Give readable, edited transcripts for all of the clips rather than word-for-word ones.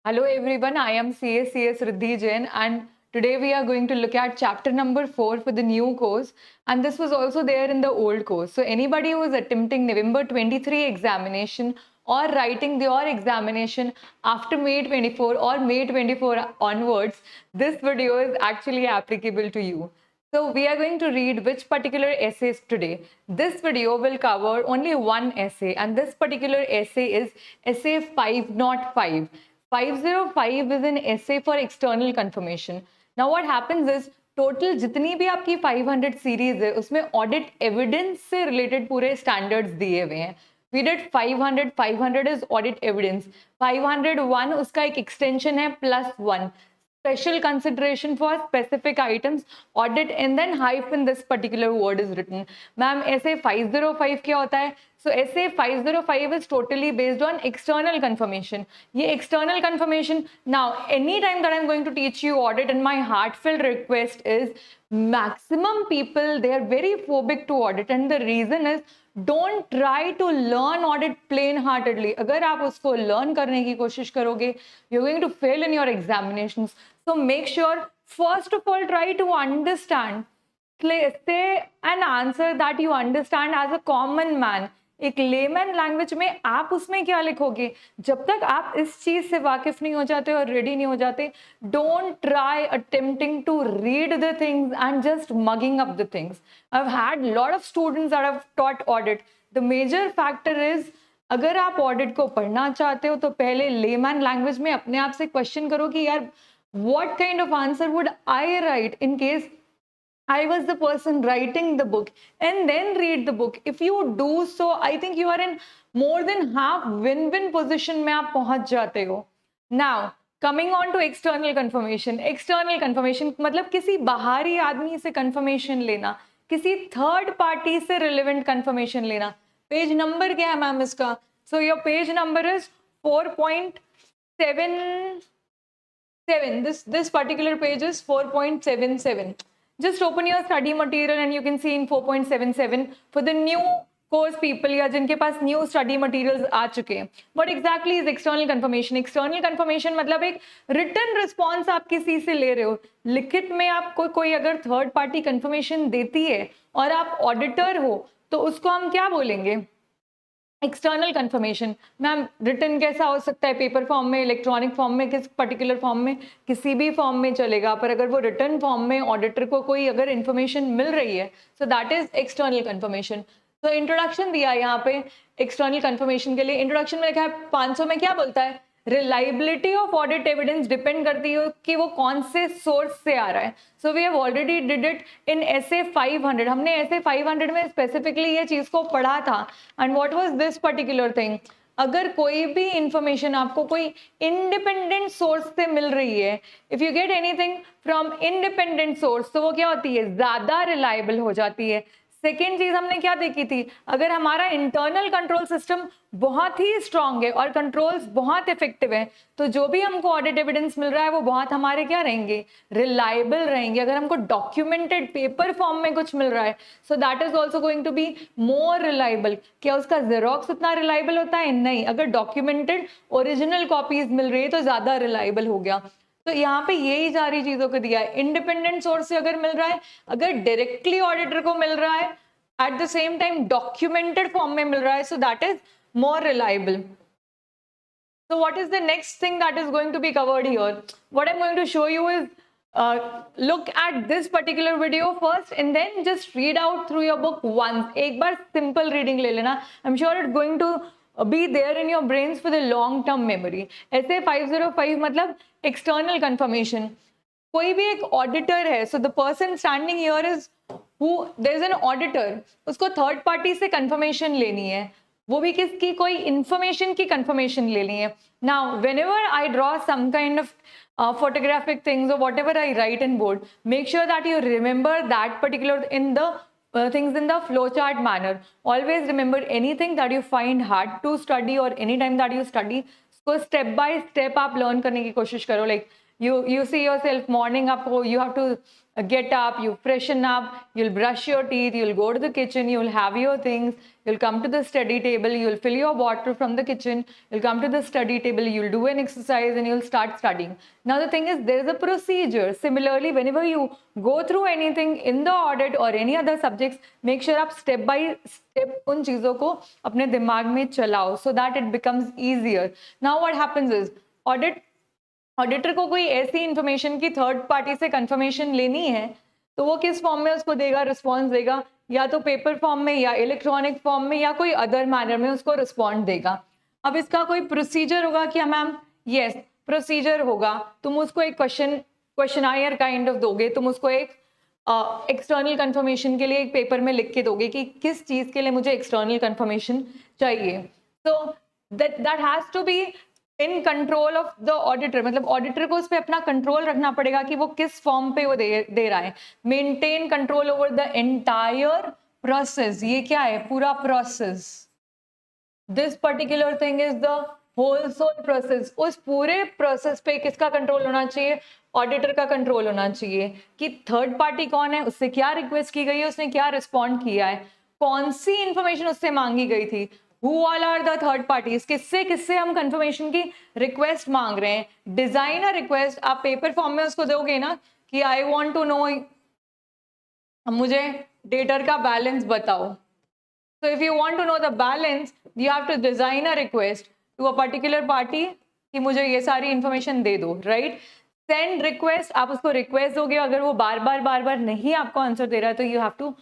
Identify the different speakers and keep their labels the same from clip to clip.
Speaker 1: Hello everyone, I am CS Riddhi Jain and today we are going to look at chapter number 4 for the new course, and this was also there in the old course. So anybody who is attempting November 23 examination or writing their examination after May 24 or May 24 onwards, this video is actually applicable to you. So we are going to read which particular essays today. This video will cover only one essay, and this particular essay is essay 505. 505 is an essay for external confirmation. Now what happens is total जितनी भी आपकी 500 series है उसमें audit evidence से related पूरे standards दिए हुए हैं. We did 500. 500 is audit evidence. 501 उसका एक extension है +1. Special consideration for specific items, audit, and then hyphen this particular word is written. Ma'am, essay 505 क्या होता है? So essay 505 is totally based on external confirmation. ये external confirmation. Now, anytime that I'm going to teach you audit, and my heartfelt request is maximum people, they are very phobic to audit, and the reason is don't try to learn audit plain heartedly. अगर आप उसको learn करने की कोशिश करोगे, you're going to fail in your examinations. So make sure, first of all, try to understand. Say an answer that you understand as a common man. एक layman language में आप उसमें क्या लिखोगे? जब तक आप इस चीज से वाकिफ नहीं हो जाते और रेडी नहीं हो जाते, don't try attempting to read the things and just mugging up the things. I have had lot of students that have taught audit. The major factor is, अगर आप ऑडिट को पढ़ना चाहते हो तो पहले लेमन लैंग्वेज में अपने आप से क्वेश्चन करो कि यार what kind of answer would I write in case I was the person writing the book, and then read the book. If you do so, I think you are in more than half win-win position में आप पहुंच जाते हो. Now, coming on to external confirmation. External confirmation मतलब किसी बाहरी आदमी से confirmation लेना, किसी third party से relevant confirmation लेना. Page number क्या है मैम इसका? So your page number is 4.7. This particular page is 4.77. Just open your study material and you can see in 4.77 for the new course people या जिनके पास new study materials आ चुके हैं. What exactly is external confirmation? External confirmation मतलब एक written response आप किसी से ले रहे हो. लिखित में आपको कोई अगर third party confirmation देती है और आप auditor हो तो उसको हम क्या बोलेंगे? External confirmation. मैम रिटन कैसा हो सकता है? पेपर फॉर्म में, इलेक्ट्रॉनिक फॉर्म में, किस पर्टिकुलर फॉर्म में? किसी भी फॉर्म में चलेगा, पर अगर वो रिटन फॉर्म में ऑडिटर को कोई अगर इन्फॉर्मेशन मिल रही है, so that is external confirmation. तो इंट्रोडक्शन दिया है यहाँ पे एक्सटर्नल कंफर्मेशन के लिए. इंट्रोडक्शन में लिखा है 500 में क्या बोलता है? Reliability of audit evidence depend करती है कि वो कौन से सोर्स से आ रहा है. So we have already did it in essay 500. हमने essay 500 में स्पेसिफिकली ये चीज को पढ़ा था. And what was this particular thing? अगर कोई भी इंफॉर्मेशन आपको कोई इंडिपेंडेंट सोर्स से मिल रही है, if you get anything from independent source, तो वो क्या होती है? ज्यादा रिलायबल हो जाती है. सेकेंड चीज हमने क्या देखी थी? अगर हमारा इंटरनल कंट्रोल सिस्टम बहुत ही स्ट्रांग है और कंट्रोल्स बहुत इफेक्टिव है, तो जो भी हमको ऑडिट एविडेंस मिल रहा है वो बहुत हमारे क्या रहेंगे? रिलायबल रहेंगे. अगर हमको डॉक्यूमेंटेड पेपर फॉर्म में कुछ मिल रहा है, so that is also going to be more reliable. क्या उसका जेरोक्स उतना रिलायबल होता है? नहीं. अगर डॉक्यूमेंटेड ओरिजिनल कॉपीज मिल रही है तो ज्यादा रिलायबल हो गया. तो यहाँ पे यही सारी चीजों को दिया है. इंडिपेंडेंट सोर्स से अगर मिल रहा है, अगर डायरेक्टली ऑडिटर को मिल रहा है, at the same time documented form में मिल रहा है, so that is more reliable. So what is the next thing that is going to be covered here? What I'm going to show you is look at this particular video first and then just read out through your book once. एक बार simple reading ले लेना. I'm sure it's going to be there in your brains for the long term memory. essay 505 मतलब external confirmation. कोई भी एक auditor है, so the person standing here is who, there is an auditor. उसको third party से confirmation लेनी है, वो भी किसकी? कोई इंफॉर्मेशन की कंफर्मेशन लेनी है. Now whenever I draw some kind of photographic things or whatever I write in board, make sure that you remember that particular in the things in the flowchart manner. Always remember anything that you find hard to study or anytime that you study, so step by step आप learn करने की कोशिश करो. Like You see yourself morning up, you have to get up, you freshen up, you'll brush your teeth, you'll go to the kitchen, you'll have your things, you'll come to the study table, you'll fill your water from the kitchen, you'll come to the study table, you'll do an exercise and you'll start studying. Now the thing is, there is a procedure. Similarly, whenever you go through anything in the audit or any other subjects, make sure आप step by step उन चीज़ों को अपने दिमाग में चलाओ, so that it becomes easier. Now what happens is, auditor को कोई ऐसी इंफॉर्मेशन की थर्ड पार्टी से कंफर्मेशन लेनी है, तो वो किस फॉर्म में उसको देगा, रिस्पॉन्स देगा, या तो पेपर फॉर्म में या इलेक्ट्रॉनिक फॉर्म में या कोई अदर मैनर में उसको रिस्पॉन्ड देगा. अब इसका कोई प्रोसीजर होगा क्या मैम? यस, प्रोसीजर होगा. तुम उसको एक क्वेश्चनायर काइंड ऑफ दोगे, तुम उसको एक एक्सटर्नल कंफर्मेशन के लिए एक पेपर में लिख के दोगे कि किस चीज़ के लिए मुझे एक्सटर्नल कंफर्मेशन चाहिए. तो that has to be in control of the auditor. मतलब ऑडिटर को उस पर अपना कंट्रोल रखना पड़ेगा कि वो किस फॉर्म पे वो दे रहा है. Maintain control over the entire process. ये क्या है? पूरा process. This particular thing is the whole sole process. उस पूरे प्रोसेस पे किसका कंट्रोल होना चाहिए? ऑडिटर का कंट्रोल होना चाहिए कि थर्ड पार्टी कौन है, उससे क्या रिक्वेस्ट की गई है, उसने क्या रिस्पॉन्ड किया है, कौन सी इंफॉर्मेशन उससे मांगी गई थी, Who all are the third parties? किससे हम कंफर्मेशन की रिक्वेस्ट मांग रहे हैं. Design a request. आप पेपर फॉर्म में उसको दोगे ना कि आई वांट टू नो, मुझे डेटर का बैलेंस बताओ. So if you want to know the balance, you have to design a request to a particular party कि मुझे ये सारी इंफॉर्मेशन दे दो, राइट. Send request. आप उसको रिक्वेस्ट दोगे, अगर वो बार बार नहीं आपको आंसर दे रहा है तो you have to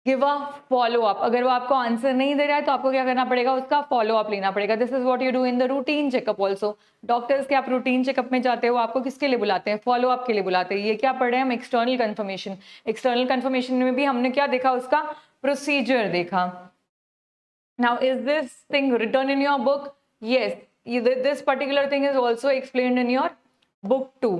Speaker 1: give a follow up. अगर वो आपको आंसर नहीं दे रहा है तो आपको क्या करना पड़ेगा? उसका फॉलो अप लेना पड़ेगा. This is what you do in the routine checkup also. Doctors के आप रूटीन चेकअप में जाते हो, आपको किसके लिए बुलाते हैं? फॉलो अप के लिए बुलाते हैं. ये क्या पढ़ रहे हैं हम? External confirmation. एक्सटर्नल कंफर्मेशन में भी हमने क्या देखा? उसका प्रोसीजर देखा. Now is this thing written in your book? Yes, this particular thing is also explained in your book too.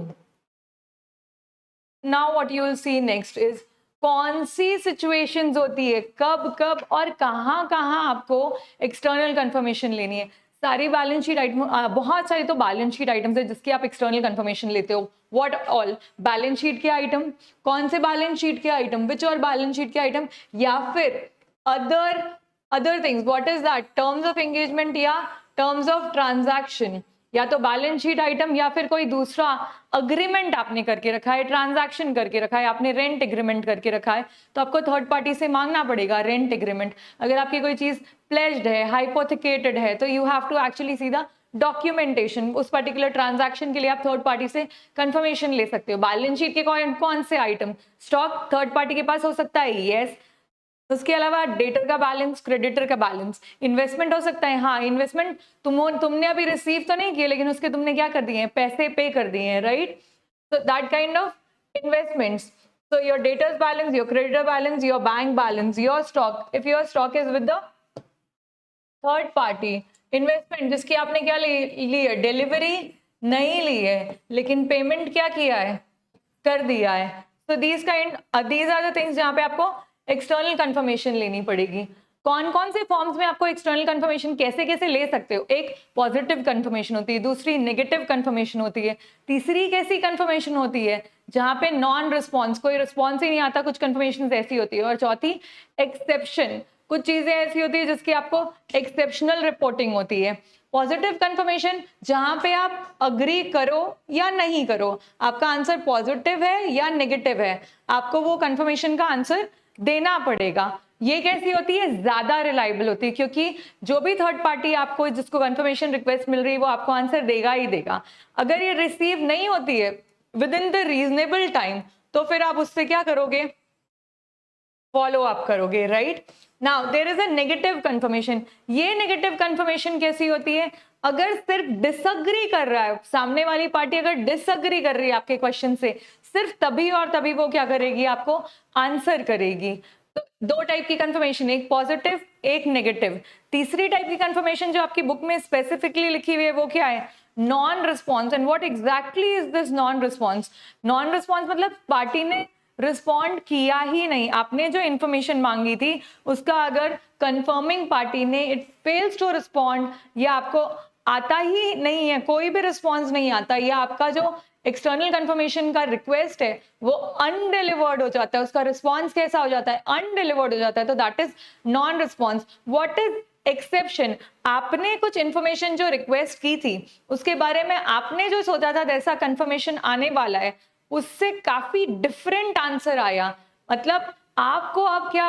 Speaker 1: Now what you will see next is कौन सी situations होती है, कब और कहाँ आपको एक्सटर्नल कंफर्मेशन लेनी है. सारी बैलेंस शीट आइटम, बहुत सारी तो बैलेंस शीट आइटम्स है जिसकी आप एक्सटर्नल कंफर्मेशन लेते हो. What all? बैलेंस शीट के आइटम. कौन से बैलेंस शीट के आइटम? विच और बैलेंस शीट के आइटम? या फिर other things. What is that? Terms of engagement या टर्म्स ऑफ ट्रांजैक्शन. या तो बैलेंस शीट आइटम या फिर कोई दूसरा अग्रीमेंट आपने करके रखा है, ट्रांजैक्शन करके रखा है, आपने रेंट एग्रीमेंट करके रखा है, तो आपको थर्ड पार्टी से मांगना पड़ेगा रेंट एग्रीमेंट. अगर आपकी कोई चीज प्लेज्ड है, हाइपोथिकेटेड है, तो you have to actually see the documentation. उस पर्टिकुलर ट्रांजैक्शन के लिए आप थर्ड पार्टी से कंफर्मेशन ले सकते हो. बैलेंस शीट के कौन से आइटम? स्टॉक थर्ड पार्टी के पास हो सकता है, यस. उसके अलावा डेटर का बैलेंस, क्रेडिटर का बैलेंस. इन्वेस्टमेंट हो सकता है, हाँ. इन्वेस्टमेंट तुमने अभी रिसीव तो नहीं किए, लेकिन उसके तुमने क्या कर दिए हैं? पैसे पे कर दिए हैं, right. So that kind of investments. So your debtors balance, your creditor balance, your bank balance, your stock. If your stock is with the third party. Investment जिसकी आपने क्या ली है? डिलीवरी नहीं ली है, लेकिन पेमेंट क्या किया है? कर दिया है. So these are the things जहाँ पे आपको एक्सटर्नल कंफर्मेशन लेनी पड़ेगी. कौन से फॉर्म्स में आपको एक्सटर्नल कंफर्मेशन कैसे ले सकते हो? एक पॉजिटिव कंफर्मेशन होती है, दूसरी नेगेटिव कंफर्मेशन होती है, तीसरी कैसी कंफर्मेशन होती है जहां पे नॉन रिस्पॉन्स, कोई रिस्पॉन्स ही नहीं आता, कुछ कंफर्मेशन ऐसी होती है, और चौथी एक्सेप्शन. कुछ चीजें ऐसी होती है जिसकी आपको एक्सेप्शनल रिपोर्टिंग होती है. पॉजिटिव कंफर्मेशन जहां पे आप अग्री करो या नहीं करो, आपका आंसर पॉजिटिव है या नेगेटिव है, आपको वो कंफर्मेशन का आंसर देना पड़ेगा. ये कैसी होती है? ज्यादा रिलायबल होती है, क्योंकि जो भी थर्ड पार्टी आपको जिसको कंफर्मेशन रिक्वेस्ट मिल रही है वो आपको आंसर देगा ही देगा. अगर ये रिसीव नहीं होती है within the reasonable time, तो फिर आप उससे क्या करोगे? फॉलो अप करोगे, right. Now there is a negative confirmation. ये नेगेटिव कंफर्मेशन कैसी होती है? अगर सिर्फ डिसअग्री कर रहा है सामने वाली पार्टी, अगर डिसअग्री कर रही है आपके क्वेश्चन से, सिर्फ तभी और तभी वो क्या करेगी? आपको आंसर करेगी. तो दो टाइप की कंफर्मेशन, एक पॉजिटिव, एक नेगेटिव. तीसरी टाइप की कंफर्मेशन जो आपकी बुक में स्पेसिफिकली लिखी हुई है वो क्या है? Non response. And what exactly is this non response? Non response मतलब पार्टी ने रिस्पॉन्ड किया ही नहीं, आपने जो इन्फॉर्मेशन मांगी थी उसका अगर कंफर्मिंग पार्टी ने इट फेल्स टू रिस्पॉन्ड, या आपको आता ही नहीं है, कोई भी रिस्पॉन्स नहीं आता, या आपका जो एक्सटर्नल कंफर्मेशन का रिक्वेस्ट है वो अनडिलीवर्ड हो जाता है, उसका रिस्पॉन्स कैसा हो जाता है, अनडिलीवर्ड हो जाता है, तो that is non response. What is exception? आपने कुछ इंफॉर्मेशन जो रिक्वेस्ट की थी उसके बारे में आपने जो सोचा था जैसा कंफर्मेशन आने वाला है उससे काफी डिफरेंट आंसर आया, मतलब आपको अब क्या,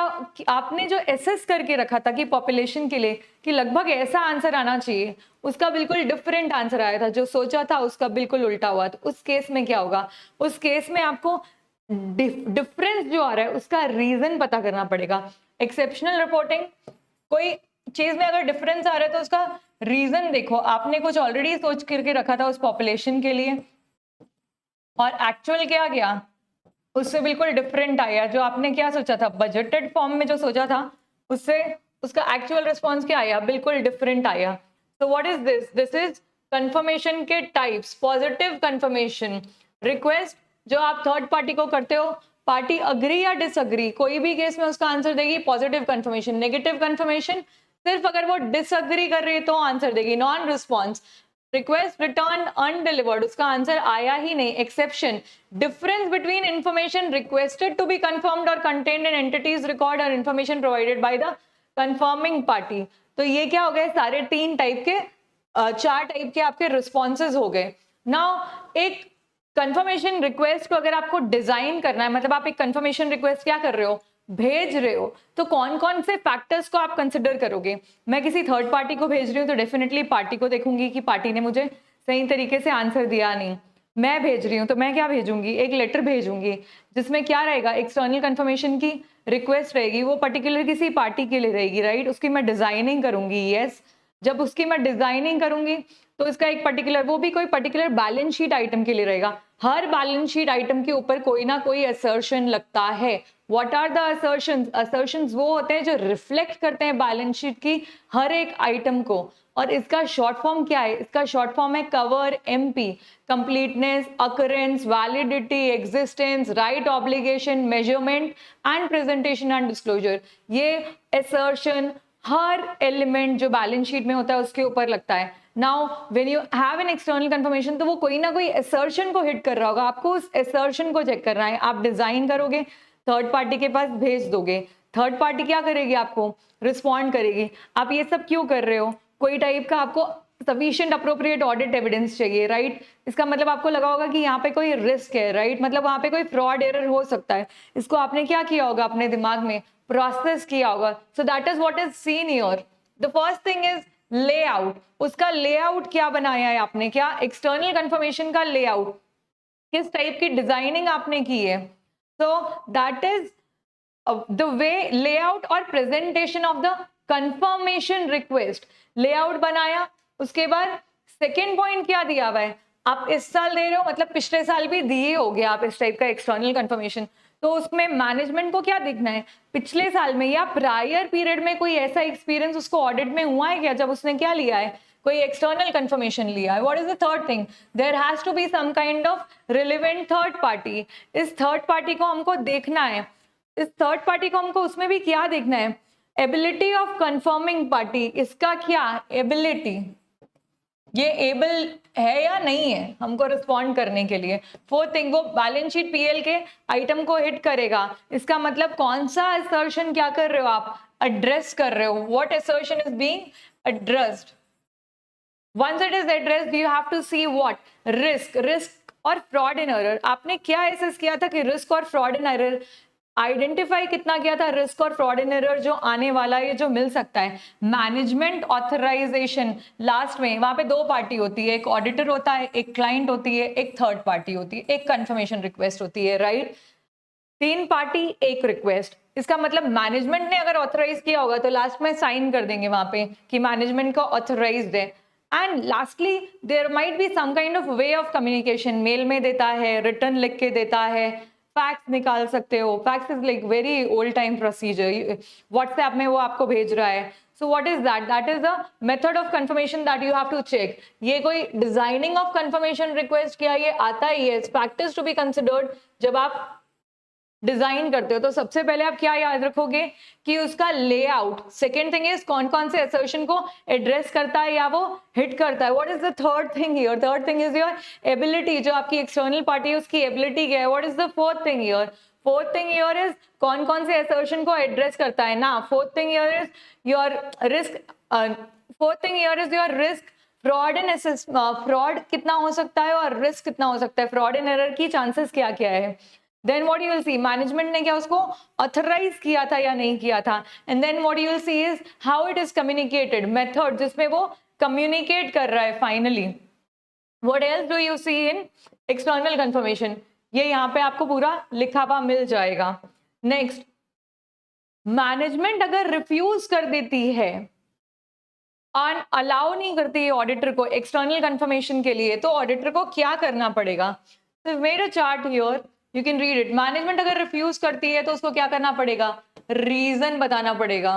Speaker 1: आपने जो एसेस करके रखा था कि पॉपुलेशन के लिए कि लगभग ऐसा आंसर आना चाहिए, उसका बिल्कुल डिफरेंट आंसर आया था, जो सोचा था उसका बिल्कुल उल्टा हुआ। तो उस केस में क्या होगा, उस केस में आपको डिफरेंस जो आ रहा है उसका रीजन पता करना पड़ेगा। एक्सेप्शनल रिपोर्टिंग, कोई चीज में अगर डिफरेंस आ रहा है तो उसका रीजन देखो, आपने कुछ ऑलरेडी सोच करके रखा था उस पॉपुलेशन के लिए और एक्चुअल क्या गया, उससे बिल्कुल डिफरेंट आया। जो आपने क्या सोचा था बजटेड फॉर्म में जो सोचा था उससे उसका एक्चुअल रिस्पॉन्स क्या आया, बिल्कुल डिफरेंट आया। तो what is this, this is confirmation के टाइप्स। पॉजिटिव कंफर्मेशन रिक्वेस्ट जो आप थर्ड पार्टी को करते हो, पार्टी अग्री या डिसअग्री, कोई भी केस में उसका आंसर देगी पॉजिटिव कंफर्मेशन। नेगेटिव कंफर्मेशन सिर्फ अगर वो डिसअग्री कर रही है तो आंसर देगी non response. Request returned undelivered, उसका आंसर आया ही नहीं। Exception, difference between information requested to be confirmed और कंटेन्ड इन एंटिटीज रिकॉर्ड और information provided by the confirming party. तो ये क्या हो गए, सारे तीन टाइप के, चार टाइप के आपके रिस्पॉन्सेज हो गए। नाउ एक कंफर्मेशन रिक्वेस्ट को अगर आपको डिजाइन करना है, मतलब आप एक कंफर्मेशन रिक्वेस्ट क्या कर रहे हो, भेज रहे हो, तो कौन कौन से फैक्टर्स को आप कंसिडर करोगे। मैं किसी थर्ड पार्टी को भेज रही हूँ तो डेफिनेटली पार्टी को देखूंगी कि पार्टी ने मुझे सही तरीके से आंसर दिया नहीं। मैं भेज रही हूँ तो मैं क्या भेजूंगी, एक लेटर भेजूंगी जिसमें क्या रहेगा, एक्सटर्नल कंफर्मेशन की रिक्वेस्ट रहेगी, वो पर्टिकुलर किसी पार्टी के लिए रहेगी, राइट। उसकी मैं डिजाइनिंग करूंगी, यस। जब उसकी मैं डिजाइनिंग करूंगी तो इसका एक पर्टिकुलर, वो भी कोई पर्टिकुलर बैलेंस शीट आइटम के लिए रहेगा। हर बैलेंस शीट आइटम के ऊपर कोई ना कोई असर्शन लगता है। What are the assertions? Assertions वो होते हैं जो रिफ्लेक्ट करते हैं बैलेंस शीट की हर एक आइटम को, और इसका शॉर्ट फॉर्म क्या है, इसका शॉर्ट फॉर्म है cover MP. Completeness, occurrence, validity, existence, right obligation, measurement and presentation and disclosure. ये असर्शन हर एलिमेंट जो बैलेंस शीट में होता है उसके ऊपर लगता है। Now when you have an external confirmation तो वो कोई ना कोई असर्शन को हिट कर रहा होगा, आपको उस असर्शन को चेक करना है। आप डिजाइन करोगे, थर्ड पार्टी के पास भेज दोगे, थर्ड पार्टी क्या करेगी, आपको रिस्पॉन्ड करेगी। आप ये सब क्यों कर रहे हो, कोई टाइप का आपको सफिशिएंट अप्रोप्रिएट ऑडिट एविडेंस चाहिए, राइट। इसका मतलब आपको लगा होगा कि यहाँ पे कोई रिस्क है, राइट, मतलब वहां पे कोई फ्रॉड एरर हो सकता है। इसको आपने क्या किया होगा, अपने दिमाग में प्रोसेस किया होगा। So that is what is seen here. The first thing is layout. उसका लेआउट क्या बनाया है आपने, क्या एक्सटर्नल कंफर्मेशन का लेआउट, किस टाइप की डिजाइनिंग आपने की है। So that is the way layout और presentation of the confirmation request. Layout बनाया, उसके बाद सेकेंड पॉइंट क्या दिया हुआ है, आप इस साल दे रहे हो मतलब पिछले साल भी दिए हो गया आप इस टाइप का एक्सटर्नल कंफर्मेशन, तो उसमें मैनेजमेंट को क्या देखना है, पिछले साल में या प्रायर पीरियड में कोई ऐसा एक्सपीरियंस उसको ऑडिट में हुआ है क्या, जब उसने क्या लिया है, कोई एक्सटर्नल कंफर्मेशन लिया है। What is the third thing, there has to be some kind of relevant third party. इस थर्ड पार्टी को हमको देखना है, इस थर्ड पार्टी को हमको उसमें भी क्या देखना है, एबिलिटी ऑफ कंफर्मिंग पार्टी। इसका क्या एबिलिटी, ये एबल है या नहीं है हमको रिस्पॉन्ड करने के लिए। फोर्थ थिंग, वो बैलेंस शीट पीएल के आइटम को हिट करेगा। इसका मतलब कौन सा असर्शन क्या कर रहे हो आप, एड्रेस कर रहे हो, what assertion is being addressed. Once it is addressed, you have to see what risk और fraud and error। आपने क्या एसेस किया था कि रिस्क और फ्रॉड एंड एरर आइडेंटिफाई कितना किया था, रिस्क और फ्रॉड एंड एरर जो आने वाला है, जो मिल सकता है। मैनेजमेंट ऑथराइजेशन, लास्ट में वहां पे दो पार्टी होती है, एक ऑडिटर होता है, एक क्लाइंट होती है, एक थर्ड पार्टी होती है, एक कंफर्मेशन रिक्वेस्ट होती है, राइट। तीन पार्टी एक रिक्वेस्ट। इसका मतलब मैनेजमेंट ने अगर ऑथराइज किया होगा तो लास्ट में साइन कर देंगे वहां पे कि मैनेजमेंट का ऑथराइज्ड है। And lastly there might be some kind of way of communication, mail में देता है, रिटर्न लिख के देता है, फैक्स निकाल सकते हो, fax is like very old time procedure, WhatsApp में वो आपको भेज रहा है। So what is that, that is a method of confirmation that you have to check. ये कोई डिजाइनिंग ऑफ कंफर्मेशन रिक्वेस्ट किया, ये आता ही है, फैक्टर्स टू बी कंसिडर्ड जब आप डिजाइन करते हो तो सबसे पहले आप क्या याद रखोगे कि उसका लेआउट, सेकेंड थिंग इज कौन कौन से असर्शन को एड्रेस करता है या वो हिट करता है, what is the third thing here, third thing is your ability, जो आपकी एक्सटर्नल पार्टी है उसकी एबिलिटी क्या है, what is the fourth thing here, fourth thing here is कौन कौन से असर्शन को एड्रेस करता है ना, fourth thing here is your risk, fourth thing here is your risk, fraud and fraud कितना हो सकता है और रिस्क कितना हो सकता है, फ्रॉड एंड एरर की चांसेस क्या क्या है, then what you will see management ने क्या उसको ऑथराइज किया था या नहीं किया था, and then what you will see is how it is communicated, method जिसमें वो कम्युनिकेट कर रहा है finally, what else do you see in external confirmation, ये यहाँ पे आपको पूरा लिखा हुआ मिल जाएगा। नेक्स्ट, मैनेजमेंट अगर रिफ्यूज कर देती है और अलाउ नहीं करती है ऑडिटर को एक्सटर्नल कंफर्मेशन के लिए, तो ऑडिटर को क्या करना पड़ेगा, तो made a chart here, you can read it, management अगर रिफ्यूज करती है तो उसको क्या करना पड़ेगा, रीजन बताना पड़ेगा।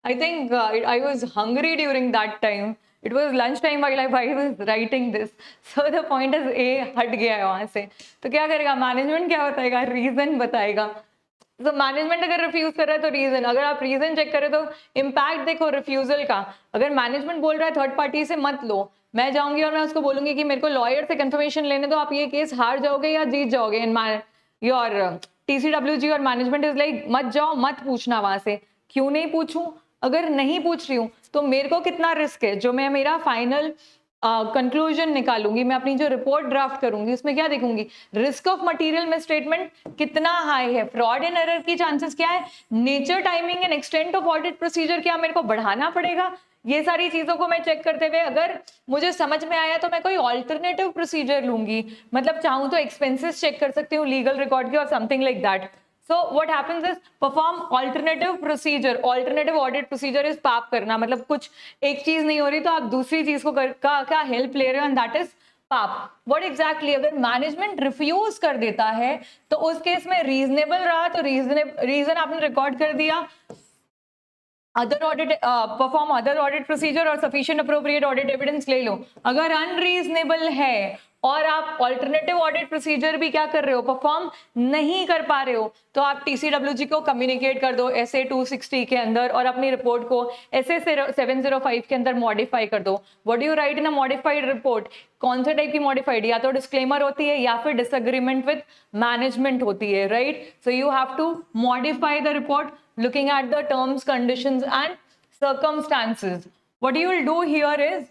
Speaker 1: I think I was hungry during that time, it was lunch time I was writing this, so the point is a हट गया है वहां से, तो क्या करेगा मैनेजमेंट, क्या बताएगा, रीजन बताएगा। तो मैनेजमेंट अगर रिफ्यूज कर रहा है तो रीजन, अगर आप रीजन चेक करें तो इम्पैक्ट देखो रिफ्यूजल का, अगर मैनेजमेंट बोल रहा है थर्ड पार्टी से मत लो, मैं जाऊंगी और मैं उसको बोलूंगी कि मेरे को लॉयर से कंफर्मेशन लेने दो, आप ये केस हार जाओगे या जीत जाओगे, इन योर टीसीडब्ल्यूजी और मैनेजमेंट इज लाइक मत जाओ, मत पूछना वहां से, क्यों नहीं पूछूं, अगर नहीं पूछ रही हूँ तो मेरे को कितना रिस्क है, जो मैं मेरा फाइनल कंक्लूजन निकालूंगी, मैं अपनी जो रिपोर्ट ड्राफ्ट करूंगी उसमें क्या देखूंगी, रिस्क ऑफ मटेरियल मिसस्टेटमेंट कितना हाई है, फ्रॉड एंड एरर की चांसेस क्या है, nature, timing and extent of audit procedure क्या मेरे को बढ़ाना पड़ेगा, ये सारी चीजों को मैं चेक करते हुए अगर मुझे समझ में आया तो मैं कोई ऑल्टरनेटिव प्रोसीजर लूंगी, मतलब चाहूं तो एक्सपेंसेस चेक कर सकती हूँ लीगल रिकॉर्ड की और something like that. So what happens is perform alternative procedure, alternative audit procedure is पाप करना, मतलब कुछ एक चीज नहीं हो रही तो आप दूसरी चीज को क्या हेल्प ले रहे हो, एंड दैट इज पाप। व्हाट एग्जैक्टली, अगर मैनेजमेंट रिफ्यूज कर देता है तो उस केस में रीजनेबल रहा तो रीजन आपने रिकॉर्ड कर दिया, other audit perform other audit procedure और सफिशिएंट अप्रोप्रिएट ऑडिट एविडेंस ले लो, अगर अनरीजनेबल है और आप ऑल्टरनेटिव ऑडिट प्रोसीजर भी क्या कर रहे हो, परफॉर्म नहीं कर पा रहे हो, तो आप टीसीडब्ल्यूजी को कम्युनिकेट कर दो SA 260 के अंदर और अपनी रिपोर्ट को SA 705 के अंदर मॉडिफाई कर दो। What do you right in a modified report, कौन से टाइप की मॉडिफाइड, या तो डिस्क्लेमर होती है या फिर डिसएग्रीमेंट विद मैनेजमेंट होती है, right, so you have to modify the report looking at the terms, conditions and circumstances. What you will do here is,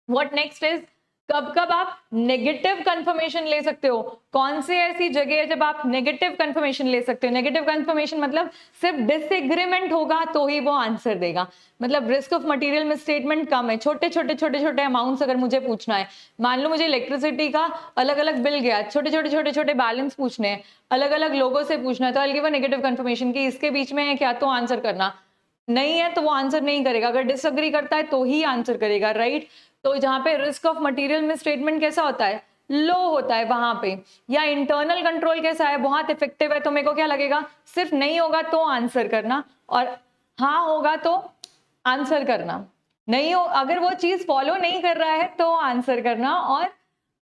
Speaker 1: what next is, कब कब आप नेगेटिव कंफर्मेशन ले सकते हो, कौन सी ऐसी जगह है जब आप नेगेटिव कंफर्मेशन ले सकते हो, नेगेटिव कंफर्मेशन मतलब सिर्फ डिसएग्रीमेंट होगा तो ही वो आंसर देगा, मतलब रिस्क ऑफ मटेरियल मिसस्टेटमेंट कम है, छोटे छोटे अमाउंट्स अगर मुझे पूछना है, मान लो मुझे इलेक्ट्रिसिटी का अलग अलग बिल गया, छोटे बैलेंस पूछने हैं, अलग अलग लोगों से पूछना है, तो I will give a negative confirmation कि इसके बीच में है क्या, तो आंसर करना, नहीं है तो वो आंसर नहीं करेगा, अगर डिसएग्री करता है तो ही आंसर करेगा, राइट। तो जहां पे रिस्क ऑफ मटेरियल मिसस्टेटमेंट कैसा होता है, लो होता है वहां पे, या इंटरनल कंट्रोल कैसा है, बहुत इफेक्टिव है, तो मेरे को क्या लगेगा, सिर्फ नहीं होगा तो आंसर करना और हाँ होगा तो आंसर करना, नहीं हो अगर वो चीज फॉलो नहीं कर रहा है तो आंसर करना, और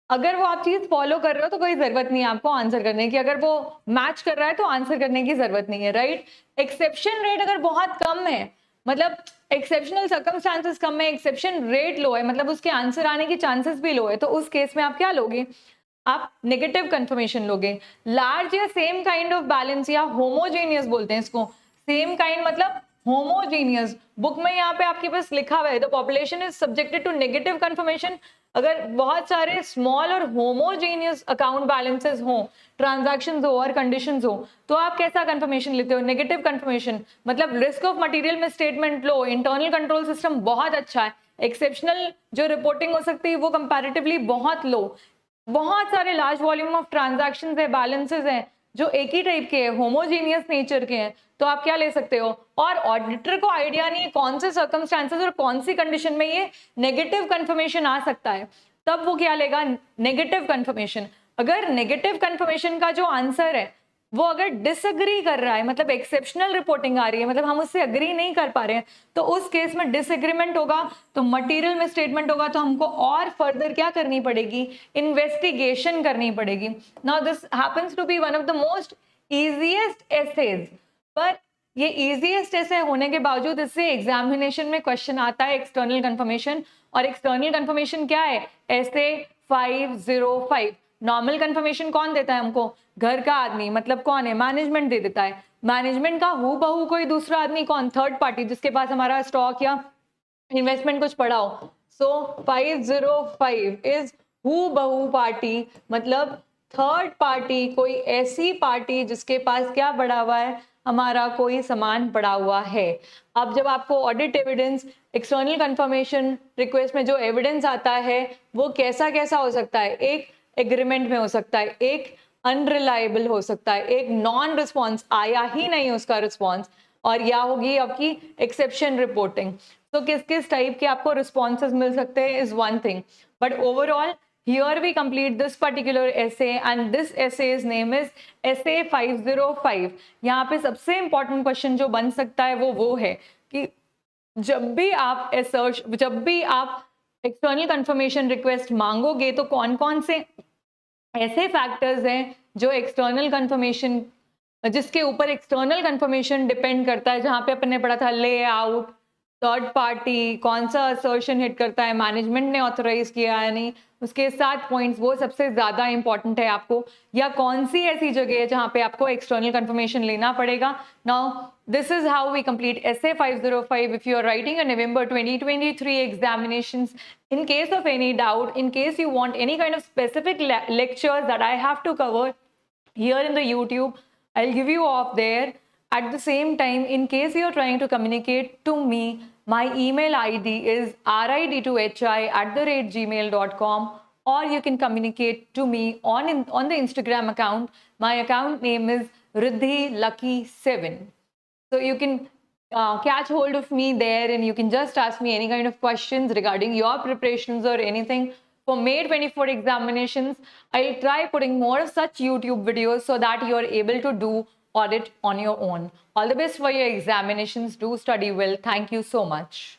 Speaker 1: अगर वो आप चीज फॉलो कर रहे हो तो कोई जरूरत नहीं है आपको आंसर करने की, अगर वो मैच कर रहा है तो आंसर करने की जरूरत नहीं है, राइट। एक्सेप्शन रेट अगर बहुत कम है, मतलब एक्सेप्शनल सर्कमस्टांसेस कम है, एक्सेप्शन रेट लो है, मतलब उसके आंसर आने की चांसेस भी लो है, तो उस केस में आप क्या लोगे, आप नेगेटिव कंफर्मेशन लोगे। लार्ज या सेम काइंड ऑफ बैलेंस या होमोजेनियस बोलते हैं इसको, सेम काइंड मतलब होमोजीनियस, बुक में यहाँ पे आपके पास लिखा हुआ है the population is subjected to negative confirmation, अगर बहुत सारे स्मॉल और होमोजीनियस अकाउंट बैलेंसेस हो, ट्रांजैक्शंस हो और कंडीशंस हो, तो आप कैसा कंफर्मेशन लेते हो, नेगेटिव कंफर्मेशन, मतलब रिस्क ऑफ मटेरियल में स्टेटमेंट लो, इंटरनल कंट्रोल सिस्टम बहुत अच्छा है, एक्सेप्शनल जो रिपोर्टिंग हो सकती है वो कंपैरेटिवली बहुत लो, बहुत सारे लार्ज वॉल्यूम ऑफ ट्रांजैक्शंस है, बैलेंसेस हैं जो एक ही टाइप के हैं, होमोजीनियस नेचर के हैं, तो आप क्या ले सकते हो, और ऑडिटर को आइडिया नहीं है कौन से सर्कमस्टांसेस और कौन सी कंडीशन में ये नेगेटिव कंफर्मेशन आ सकता है, तब वो क्या लेगा, नेगेटिव कंफर्मेशन। अगर नेगेटिव कंफर्मेशन का जो आंसर है वो अगर डिसएग्री कर रहा है, मतलब एक्सेप्शनल रिपोर्टिंग आ रही है, मतलब हम उससे अग्री नहीं कर पा रहे हैं, तो उस केस में डिसएग्रीमेंट होगा, तो मटेरियल में स्टेटमेंट होगा, तो हमको और फर्दर क्या करनी पड़ेगी, इन्वेस्टिगेशन करनी पड़ेगी. Now this happens to be one of the most easiest essays, पर ये इजीएस्ट ऐसे होने के बावजूद इससे एग्जामिनेशन में क्वेश्चन आता है एक्सटर्नल कंफर्मेशन. और एक्सटर्नल कंफर्मेशन क्या है, ऐसे 505. नॉर्मल कंफर्मेशन कौन देता है हमको, घर का आदमी, मतलब कौन है, मैनेजमेंट दे देता है. मैनेजमेंट का हु बहू कोई दूसरा आदमी कौन, थर्ड पार्टी, जिसके पास हमारा स्टॉक या इन्वेस्टमेंट कुछ पड़ा हो. सो 505 इज हु बहू पार्टी, मतलब थर्ड पार्टी, कोई ऐसी पार्टी जिसके पास क्या पड़ा हुआ है, हमारा कोई सामान पड़ा हुआ है. अब जब आपको audit evidence, external confirmation request में जो एविडेंस आता है वो कैसा कैसा हो सकता है, एक एग्रीमेंट में हो सकता है, एक अनरिलायबल हो सकता है, एक नॉन रिस्पॉन्स, आया ही नहीं उसका रिस्पॉन्स, और या होगी आपकी एक्सेप्शन रिपोर्टिंग. तो किस किस टाइप के आपको रिस्पॉन्सेज मिल सकते हैं is one thing, but overall here we complete this particular essay and this essay's name is essay 505. यहाँ पे सबसे important question जो बन सकता है वो है कि जब भी आप एक्सटर्नल कंफर्मेशन रिक्वेस्ट मांगोगे तो कौन कौन से ऐसे फैक्टर्स हैं जो एक्सटर्नल कंफर्मेशन, जिसके ऊपर एक्सटर्नल कंफर्मेशन डिपेंड करता है, जहां पे अपन ने पढ़ा था लेआउट, थर्ड पार्टी, कौन सा असर्शन हिट करता है, मैनेजमेंट ने ऑथराइज किया है नहीं, उसके 7 पॉइंट्स, वो सबसे ज्यादा इंपॉर्टेंट है आपको, या कौन सी ऐसी जगह है जहां पे आपको एक्सटर्नल कंफर्मेशन लेना पड़ेगा. Now this is how we complete essay 505 if you are writing a November 2023 examinations. In case of any doubt, in case you want any kind of specific lectures that I have to cover here in the YouTube, I'll give you off there. At the same time, in case you're trying to communicate to me, my email ID is rid2hi@gmail.com, or you can communicate to me on the Instagram account. My account name is riddhilucky7. So you can catch hold of me there and you can just ask me any kind of questions regarding your preparations or anything. For May 24 examinations, I'll try putting more of such YouTube videos so that you're able to do audit on your own. All the best for your examinations. Do study well. Thank you so much.